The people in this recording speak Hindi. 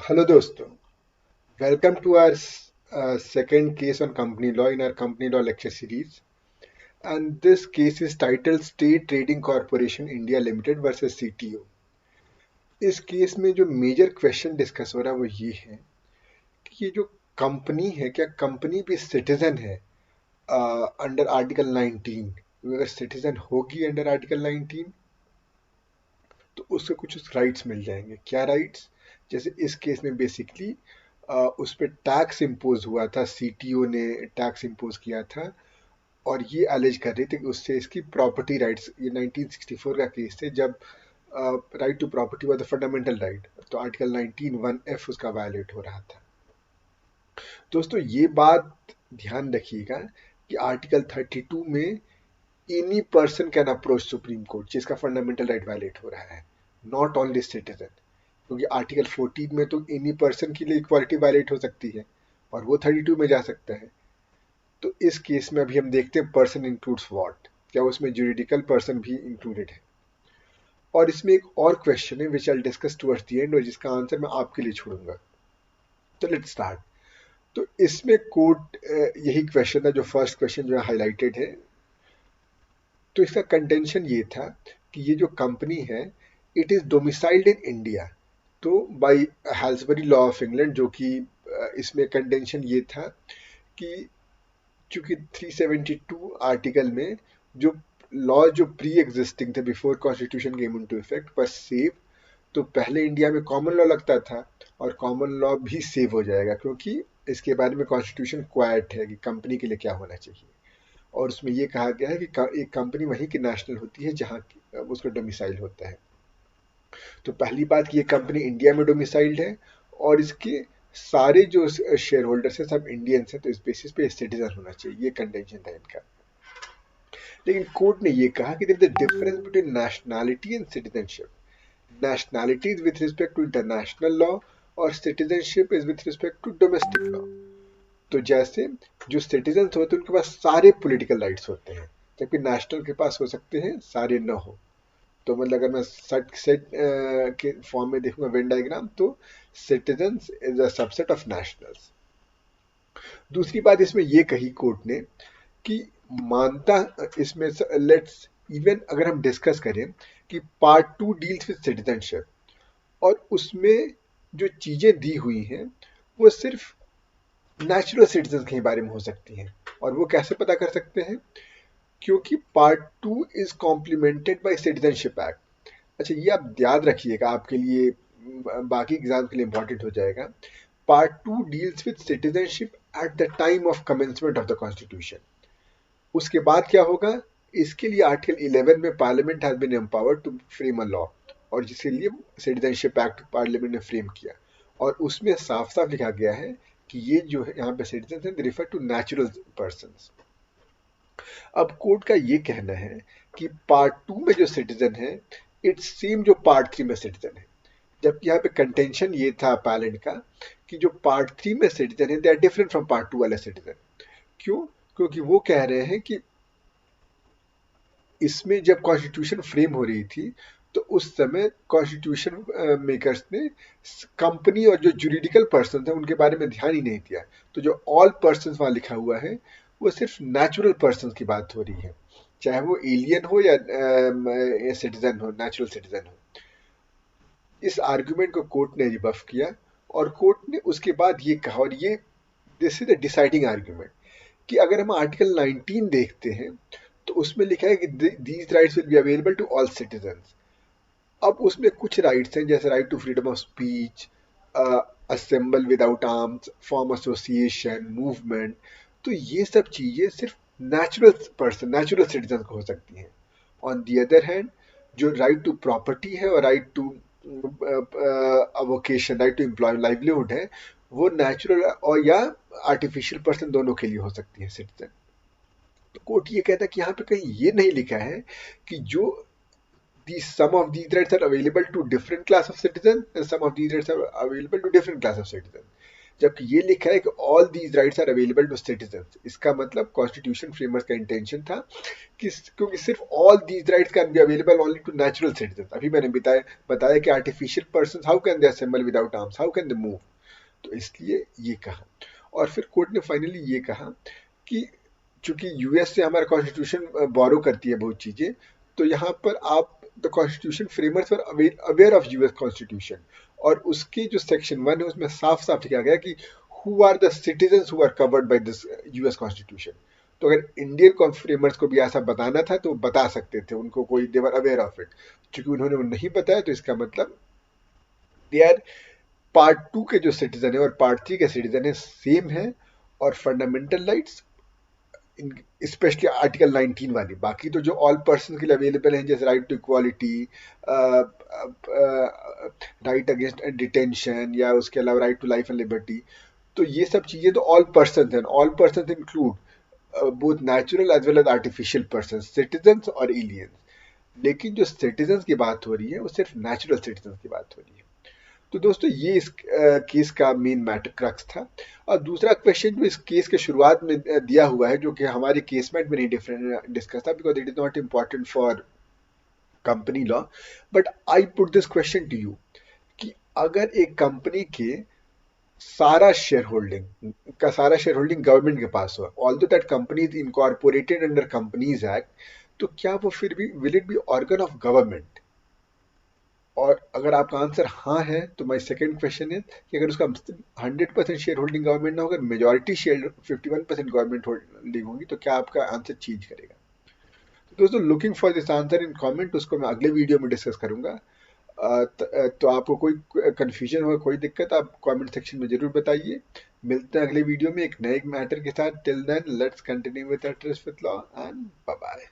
Hello दोस्तों, welcome to our second case on company law in our company law lecture series. And this case is titled State Trading Corporation India Limited versus CTO. इस केस में जो मेजर क्वेश्चन डिस्कस हो रहा है वो ये है कि ये जो कंपनी है, क्या कंपनी भी सिटीजन है अंडर आर्टिकल 19? अगर सिटीजन होगी अंडर आर्टिकल 19 तो उसके कुछ राइट्स मिल जाएंगे। क्या राइट्स? जैसे इस केस में बेसिकली उस पर टैक्स इम्पोज हुआ था, सीटीओ ने टैक्स इम्पोज किया था और ये एलिज कर रही थी कि उससे इसकी प्रॉपर्टी राइट्स, ये 1964 का केस थे जब right to property was the fundamental right, तो आर्टिकल 19(1)(f) उसका वायलेट हो रहा था। दोस्तों ये बात ध्यान रखिएगा कि आर्टिकल 32 में any person can approach supreme court जिसका फंडामेंटल राइट वायलेट हो रहा है, नॉट ओनली सिटीजन। क्योंकि आर्टिकल 14 में तो एनी पर्सन के लिए इक्वालिटी वायलेट हो सकती है और वो 32 में जा सकता है। तो इस केस में अभी हम देखते हैं पर्सन इंक्लूड्स व्हाट, क्या उसमें जुरिडिकल पर्सन भी इंक्लूडेड है। और इसमें एक और क्वेश्चन है which I discuss towards the end और जिसका आंसर मैं आपके लिए छोड़ूंगा। तो लेट्स स्टार्ट। तो इसमें कोर्ट यही क्वेश्चन था, जो फर्स्ट क्वेश्चन जो हाईलाइटेड है। तो इसका कंटेंशन ये था कि ये जो कंपनी है it is domiciled in India, तो बाय हेल्सबरी लॉ ऑफ इंग्लैंड, जो कि इसमें कंटेंशन ये था कि चूंकि 372 आर्टिकल में जो लॉ जो प्री एग्जिस्टिंग थे before constitution came into effect पर सेव, तो पहले इंडिया में कॉमन लॉ लगता था और कॉमन लॉ भी सेव हो जाएगा क्योंकि इसके बारे में कॉन्स्टिट्यूशन क्वाइट है कि कंपनी के लिए क्या होना चाहिए। और उसमें ये कहा गया है कि एक कंपनी वहीं की नेशनल होती है जहाँ उसका डोमिसाइल होता है। तो पहली बात कि ये कंपनी इंडिया में डोमिसाइल्ड है और इसके सारे जो शेयर होल्डर्स हैं सब इंडियंस हैं, तो इस बेसिस पे सिटीजन होना चाहिए, ये कंटेंशन था इनका। लेकिन कोर्ट ने ये कहा कि there is a difference between nationality and citizenship. Nationality is with respect to international law और citizenship is with respect to domestic law. तो जैसे जो सिटीजन होते हैं उनके पास सारे पॉलिटिकल राइट्स होते हैं, जबकि नेशनल के पास हो सकते हैं सारे न हो। तो मतलब अगर मैं सेट के फॉर्म में देखूंगा वेन डायग्राम, तो citizens is a subset of nationals. दूसरी बात इसमें ये कही कोर्ट ने कि मानता इसमें लेट्स इवन अगर हम डिस्कस करें कि पार्ट 2 डील्स विद सिटीजनशिप और उसमें जो चीजें दी हुई हैं वो सिर्फ नेचुरल सिटीजन के बारे में हो सकती हैं। और वो कैसे पता कर सकते हैं? क्योंकि part 2 is complemented by citizenship act. अच्छा ये आप याद रखिएगा, आपके लिए बाकी एग्जाम के लिए इंपॉर्टेंट हो जाएगा। Part 2 deals with citizenship at the time of commencement of the constitution. उसके बाद क्या होगा? इसके लिए आर्टिकल 11 में parliament has been empowered to frame a law, और जिसके लिए सिटीजनशिप एक्ट पार्लियामेंट ने फ्रेम किया। और उसमें साफ साफ लिखा गया है कि ये जो है यहाँ पे सिटीजन है रिफर टू नेचुरल पर्सन। अब कोर्ट का ये कहना है कि पार्ट 2 में जो सिटीजन है इट्स सेम जो पार्ट 3 में सिटीजन है, जबकि यहाँ पे कंटेंशन ये था पैलेंट का कि जो पार्ट 3 में सिटीजन है they are different from part 2 वाले सिटीजन। क्यों? क्योंकि वो कह रहे हैं कि इसमें जब कॉन्स्टिट्यूशन फ्रेम हो रही थी तो उस समय कॉन्स्टिट्यूशन मेकर्स ने कंपनी और जो जुरिडिकल पर्सन थे उनके बारे में ध्यान ही नहीं दिया। तो जो ऑल पर्सन वहां लिखा हुआ है वो सिर्फ नेचुरल पर्सन की बात हो रही है, चाहे वो एलियन हो या सिटीजन हो, नेचुरल सिटीजन हो। इस आर्ग्यूमेंट को कोर्ट ने रिबफ किया और कोर्ट ने उसके बाद ये कहा, और ये this is the deciding argument, कि अगर हम आर्टिकल 19 देखते हैं तो उसमें लिखा है कि these rights will be available to all citizens. अब उसमें कुछ राइट्स हैं जैसे right to freedom of speech, assemble without arms, form association, movement. तो ये सब चीजें सिर्फ नेचुरल पर्सन, नेचुरल सिटीजन को हो सकती हैं। ऑन दी अदर हैंड जो राइट टू प्रॉपर्टी है और right to vocation, right to employ, livelihood है, वो नेचुरल और या आर्टिफिशियल पर्सन दोनों के लिए हो सकती है सिटीजन। तो कोर्ट ये कहता है कि यहाँ पे कहीं ये नहीं लिखा है कि जो some of these rights are available to different class of citizen and some of these rights are available to different class of citizen. जबकि ये लिखा है कि all these rights are available to citizens. इसका मतलब कॉन्स्टिट्यूशन फ्रेमवर्क का इंटेंशन था कि क्योंकि सिर्फ all these rights can be available only to natural citizen. अभी मैंने बताया कि artificial person how can they assemble without arms, how can they move, तो इसलिए ये कहा। और फिर कोर्ट ने फाइनली ये कहा कि चूंकि यूएस से हमारा कॉन्स्टिट्यूशन बोरो करती है बहुत चीजें, तो यहाँ पर आप the constitution framework for aware of US constitution, और उसके जो सेक्शन 1 है उसमें साफ साफ लिखा गया कि who are the citizens who are covered by this US constitution. तो अगर इंडियन फ्रेमर्स को भी ऐसा बताना था तो बता सकते थे, उनको कोई देवर अवेयर ऑफ इट। क्योंकि उन्होंने वो नहीं बताया तो इसका मतलब दे आर पार्ट 2 के जो सिटीजन है और पार्ट 3 के सिटीजन है सेम है, और फंडामेंटल राइट्स स्पेशली आर्टिकल 19 वाली, बाकी तो जो ऑल पर्सन के लिए अवेलेबल हैं जैसे right to equality, right against detention, या उसके अलावा right to life and liberty, तो ये सब चीजें तो ऑल पर्सन हैं। All person include both natural as well as artificial person, citizens और एलियंस। लेकिन जो सिटीजन्स की बात हो रही है वो सिर्फ नेचुरल सिटीजन्स की बात हो रही है। तो दोस्तों ये इस केस का मेन मैटर क्रक्स था। और दूसरा क्वेश्चन जो इस केस के शुरुआत में दिया हुआ है, जो कि हमारे केसमेंट में नहीं डिफरेंट डिस्कस था because it is not important for company law, but I put this question to you कि अगर एक कंपनी के सारा शेयर होल्डिंग गवर्नमेंट के पास हो, although that company is incorporated under companies act, तो क्या वो फिर भी will it be organ of government? और अगर आपका आंसर हाँ है तो माय सेकंड क्वेश्चन है कि अगर उसका 100% शेयर होल्डिंग गवर्नमेंट ना होकर मेजॉरिटी शेयर 51% गवर्नमेंट होल्डिंग होगी, तो क्या आपका आंसर चेंज करेगा? तो दोस्तों looking for this answer in comment, उसको मैं अगले वीडियो में डिस्कस करूंगा। तो आपको कोई कंफ्यूजन हो, कोई दिक्कत, आप कमेंट सेक्शन में जरूर बताइए। मिलते हैं अगले वीडियो में एक नए मैटर के साथ। Till then let's continue with law and bye bye.